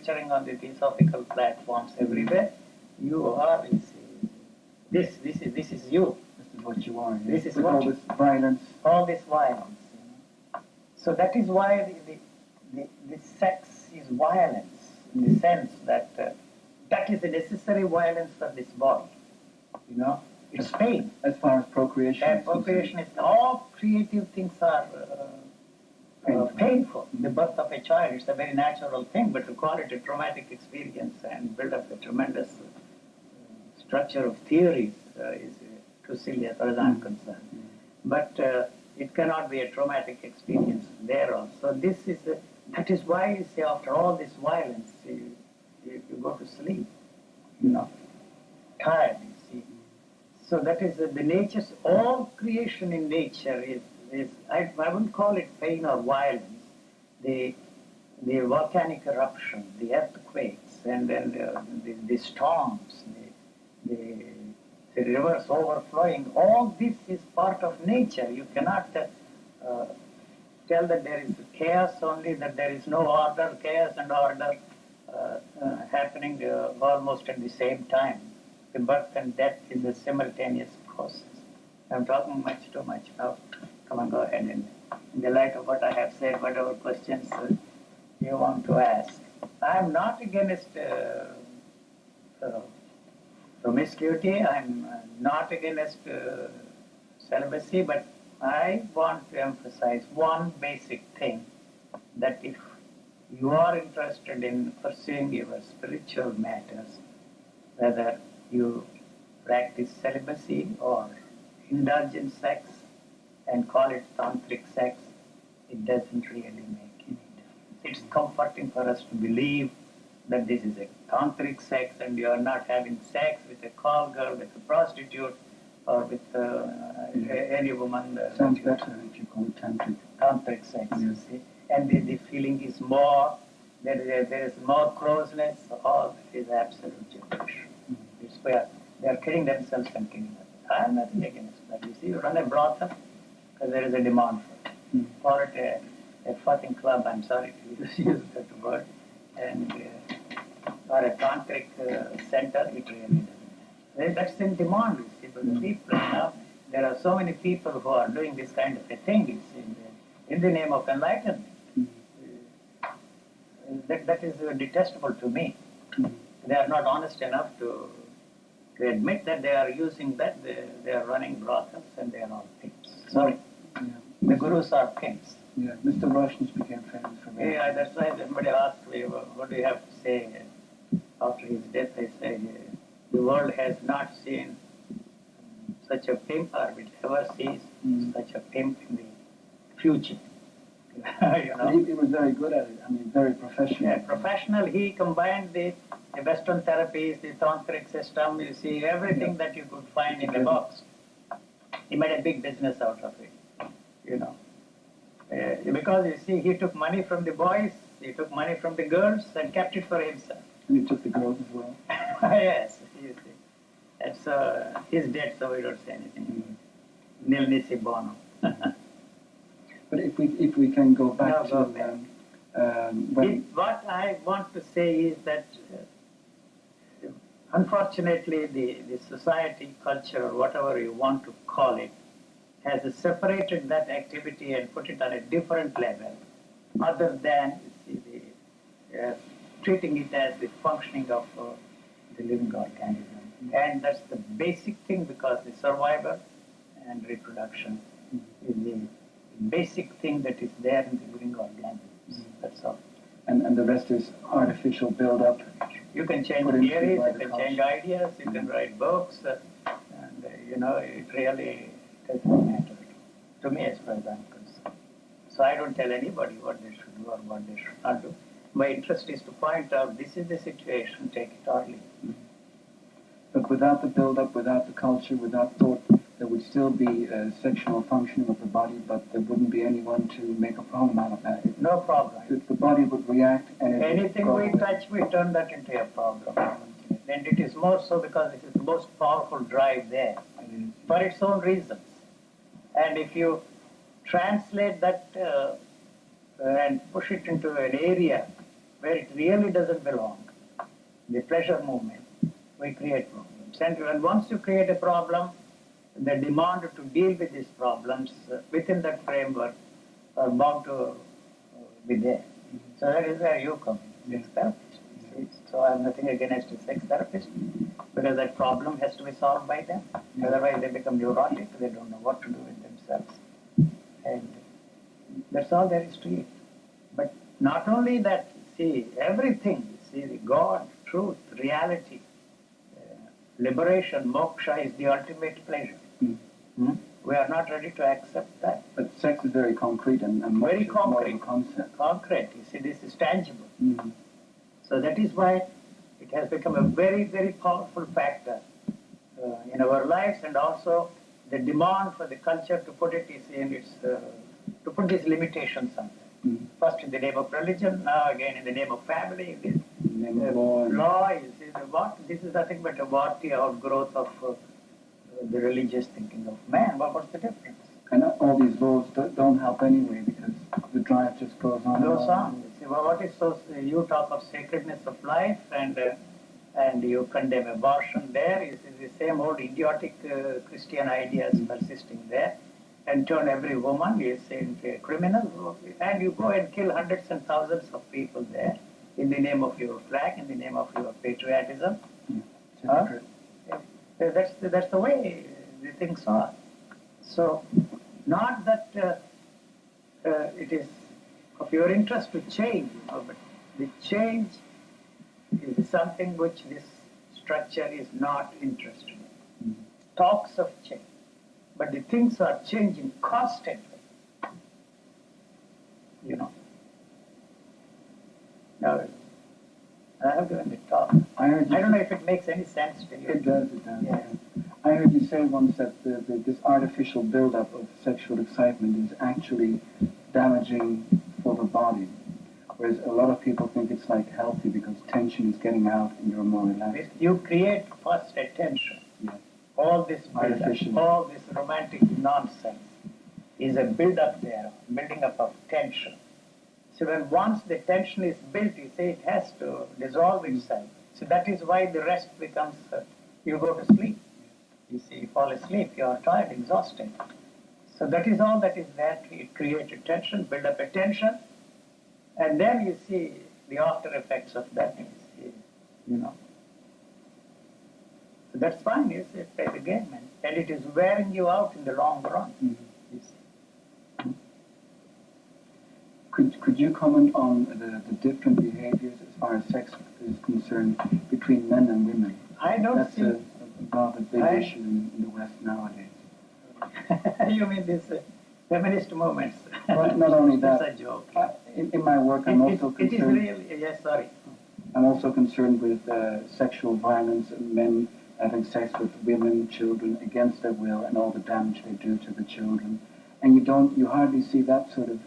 lecturing on the theosophical platforms everywhere, you are, you see, this is you. This is what you are. This is with what all this violence. All this violence. So that is why the sex is violence, in the sense that that is a necessary violence for this body. It's pain. As far as procreation. And procreation is, all creative things are painful. The birth of a child, it's a very natural thing, but to call it a traumatic experience and build up a tremendous structure of theories is too silly as far as I'm concerned. But it cannot be a traumatic experience there also. That is why you say after all this violence, you go to sleep, tired, you see. So that is the nature's, all creation in nature is I wouldn't call it pain or violence. The volcanic eruption, the earthquakes, and the storms, the rivers overflowing, all this is part of nature. You cannot tell that there is chaos only, that there is no order, chaos and order happening almost at the same time. The birth and death is a simultaneous process. I'm talking much too much now. Come on, go ahead, and in the light of what I have said, whatever questions you want to ask. I'm not against promiscuity, I'm not against celibacy, but I want to emphasize one basic thing, that if you are interested in pursuing your spiritual matters, whether you practice celibacy or indulge in sex and call it tantric sex, it doesn't really make any difference. It's comforting for us to believe that this is a tantric sex and you are not having sex with a call girl, with a prostitute, or with any woman. Sounds better if you call it tantric. Tantric sex, you see. And the feeling is more, there is more closeness, all that is absolute gibberish. It's where they are killing themselves and killing others. I am nothing against that. You see, you run a brothel because there is a demand for it. Call it a fucking club, I'm sorry to use that word, and or a tantric center, it really doesn't. That's in demand, you see, but the people now, there are so many people who are doing this kind of a thing, you see, in the name of enlightenment. That is detestable to me. They are not honest enough to admit that they are using that, they are running brothels and they are all pimps. Sorry. Yeah. The gurus are pimps. Yeah, Mr. Roshni's became famous for that. Yeah, that's why somebody asked me, what do you have to say after his death? I said, the world has not seen such a pimp, or will ever see such a pimp in the future. He was very good at it. I mean, very professional. Yeah, professional. He combined the Western therapies, the tantric system, you see, everything that you could find in the box. He made a big business out of it, because, you see, he took money from the boys, he took money from the girls, and kept it for himself. And he took the girls as well? Yes, you see. And so, he's dead, so we don't say anything. Nil nisi bono. But if we can go back to what I want to say is that unfortunately the society, culture, whatever you want to call it, has separated that activity and put it on a different level, other than treating it as the functioning of the living organism. And that's the basic thing, because the survival and reproduction is the basic thing that is there in the living organisms. That's all. And the rest is artificial build-up. You can change theories, you can change ideas, you can write books, and it really doesn't matter to me as far as I'm concerned. So I don't tell anybody what they should do or what they should not do. My interest is to point out this is the situation, take it or leave it. But without the build-up, without the culture, without thought, there would still be a sexual functioning of the body, but there wouldn't be anyone to make a problem out of that. No problem. The body would react, and anything we touch, we turn that into a problem. And it is more so because it is the most powerful drive there, for its own reasons. And if you translate that and push it into an area where it really doesn't belong, the pleasure movement, we create problems. And once you create a problem, the demand to deal with these problems within that framework are bound to be there. So that is where you come in, sex therapist. See? So I have nothing against a sex therapist, because that problem has to be solved by them. Otherwise they become neurotic, they don't know what to do with themselves. And that's all there is to it. But not only that, see, everything, see, the God, truth, reality, liberation, moksha is the ultimate pleasure. Hmm? We are not ready to accept that. But sex is very concrete and Very much more of concrete. a concept. Concrete, you see, this is tangible. Mhm. So that is why it has become a very, very powerful factor in our lives, and also the demand for the culture to put it is in its, to put these limitations on it. Mhm. First in the name of religion, now again in the name of family, In the name of law and- law is what? This is nothing but a worthy outgrowth of the religious thinking of man. What's the difference? And all these laws don't help anyway because the drive just goes on. Goes and on. You see, well, what is so? You talk of sacredness of life, and you condemn abortion. There is the same old idiotic Christian ideas persisting there, and turn every woman is into a criminal, and you go and kill hundreds and thousands of people there in the name of your flag, in the name of your patriotism. It's Huh? hypocrite. That's the way the things are. So, not that it is of your interest to change, but the change is something which this structure is not interested in. Talks of change, but the things are changing constantly. You know. Now, I have given the talk. I heard you. I don't know if it makes any sense to you. It does. It does. Yes. I heard you say once that this artificial buildup of sexual excitement is actually damaging for the body, whereas a lot of people think it's like healthy because tension is getting out and you're more relaxed. You create first attention. Yeah. All this build-up, Artificial. all this romantic nonsense is a build-up there, building up of tension. So when once the tension is built, you say it has to dissolve itself. So that is why the rest becomes, you go to sleep. You see, you fall asleep, you are tired, exhausted. So that is all that is there. It creates tension, build up a tension, and then you see the after effects of that. You know. So that's fine, you see, play the game, and it is wearing you out in the long run. Mhm. You see. Could you comment on the different behaviors as far as sex is concerned between men and women? I don't That's see. a rather big I- issue in the West nowadays. You mean this feminist movements? Well, not only that, It's a joke. In my work, I'm also It is concerned. really, yes, sorry. I'm also concerned with sexual violence, men having sex with women, children against their will, and all the damage they do to the children. And you hardly see that sort of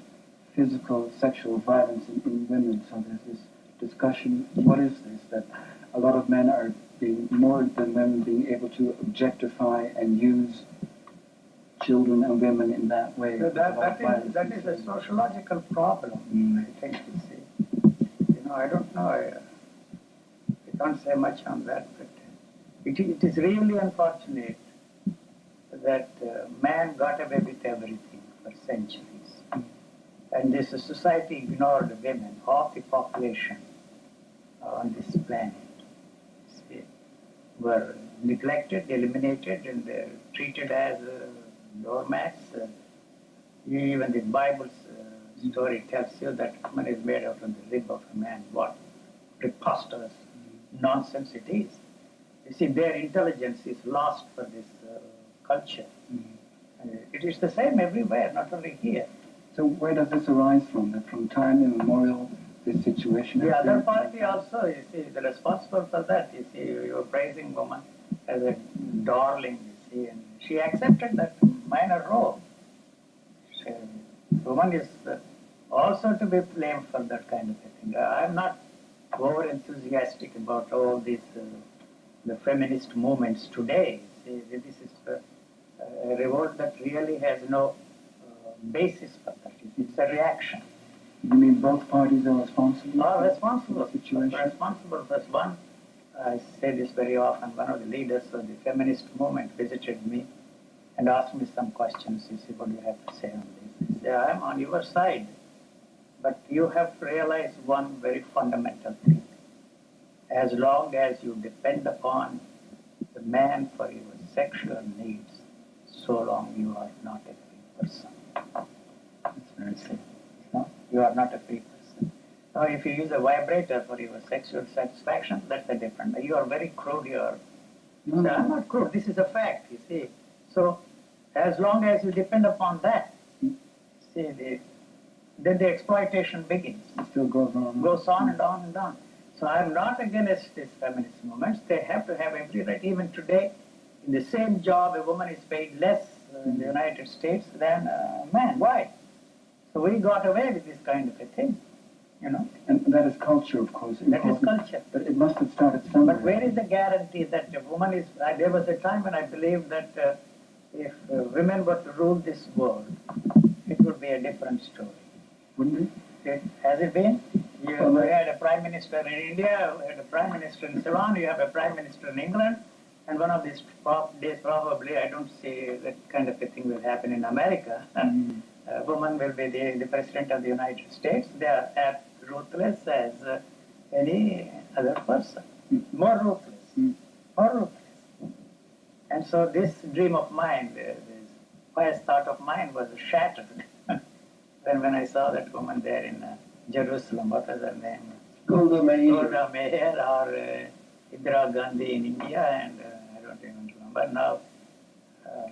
physical sexual violence in women. So there's this discussion: what is this? That a lot of men are being more than women being able to objectify and use children and women in that way. So A lot of violence that is a sociological problem, I think, you see. You know, I don't know, I can't say much on that, but it is really unfortunate that man got away with everything for centuries. And this society ignored women, half the population on this planet. See, were neglected, eliminated, and treated as doormats. Even the Bible's story tells you that woman is made out of the rib of a man. What preposterous nonsense it is. You see, their intelligence is lost for this culture. It is the same everywhere, not only here. So where does this arise from? That from time immemorial, this situation has The other been party also, you see, the responsible for that, you see, you're praising woman as a darling, you see, and she accepted that minor role. Woman is also to be blamed for that kind of a thing. I'm not over enthusiastic about all these the feminist movements today. See, this is a revolt that really has no basis for that. It's a reaction. You mean both parties are responsible? Are for responsible. the situation? Responsible. There's one, I say this very often, one of the leaders of the feminist movement visited me and asked me some questions. He said, what do you have to say on this? I said, I'm on your side. But you have to realize one very fundamental thing. As long as you depend upon the man for your sexual needs, so long you are not a free person. That's very simple. No? You are not a free person. Now, if you use a vibrator for your sexual satisfaction, that's a different. You are very crude here. No, So I'm not crude. This is a fact, you see. So, as long as you depend upon that, see, then the exploitation begins. It still goes on. Goes on and on and on. So I'm not against these feminist movements. They have to have every right. Even today, in the same job, a woman is paid less in the United States than a man. Why? So we got away with this kind of a thing, you know. And that is culture, of course. That is culture. But it must have started somewhere. But where is the guarantee that a woman is... there was a time when I believed that if women were to rule this world, it would be a different story. Wouldn't it? Has it been? You had a prime minister in India, you had a prime minister in Ceylon, you have a prime minister in England, and one of these days probably, I don't see that kind of a thing will happen in America. A woman will be the president of the United States. They are as ruthless as any other person. More ruthless. More ruthless. And so this dream of mine, this pious thought of mine was shattered when I saw that woman there in Jerusalem. What was her name? Golda Meir. Golda Meir or Indira Gandhi in India, and I don't even remember now.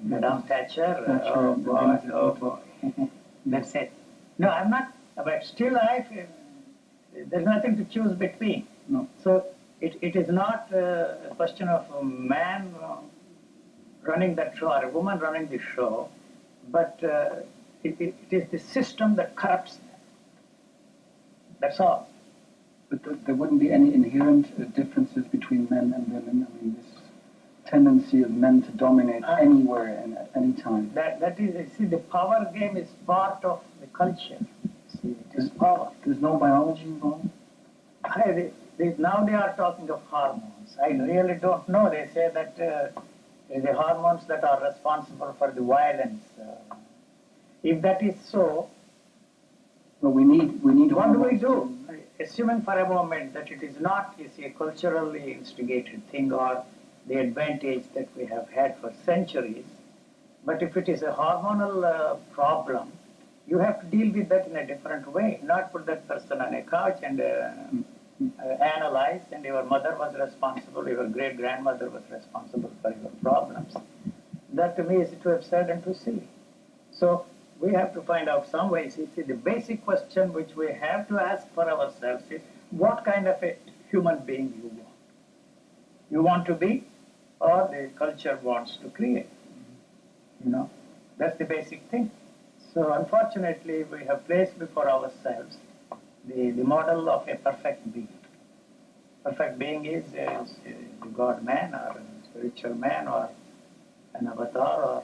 Madame Thatcher. Oh boy, oh boy. That's it. No, I'm not. But still, I feel there's nothing to choose between. No. So it is not a question of a man running that show or a woman running the show, but it is the system that corrupts them. That's all. But there wouldn't be any inherent differences between men and women. I mean, this tendency of men to dominate anywhere and at any time. That is, you see, the power game is part of the culture. See, it is power. There's no biology involved? Now they are talking of hormones. I really don't know. They say that the hormones that are responsible for the violence. If that is so, well, we need. What do we do? Assuming for a moment that it is not, you see, a culturally instigated thing or the advantage that we have had for centuries, but if it is a hormonal problem, you have to deal with that in a different way, not put that person on a couch and analyze, and your mother was responsible, your great-grandmother was responsible for your problems. That to me is too absurd and too silly. So we have to find out some ways. You see, the basic question which we have to ask for ourselves is, what kind of a human being you want? You want to be, or the culture wants to create? You know, that's the basic thing. So unfortunately, we have placed before ourselves the model of a perfect being. Perfect being is the God-man or a spiritual man or an avatar or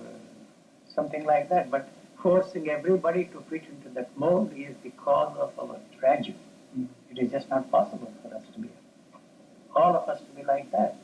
something like that. But forcing everybody to fit into that mold is the cause of our tragedy. It is just not possible for us to be, all of us to be like that.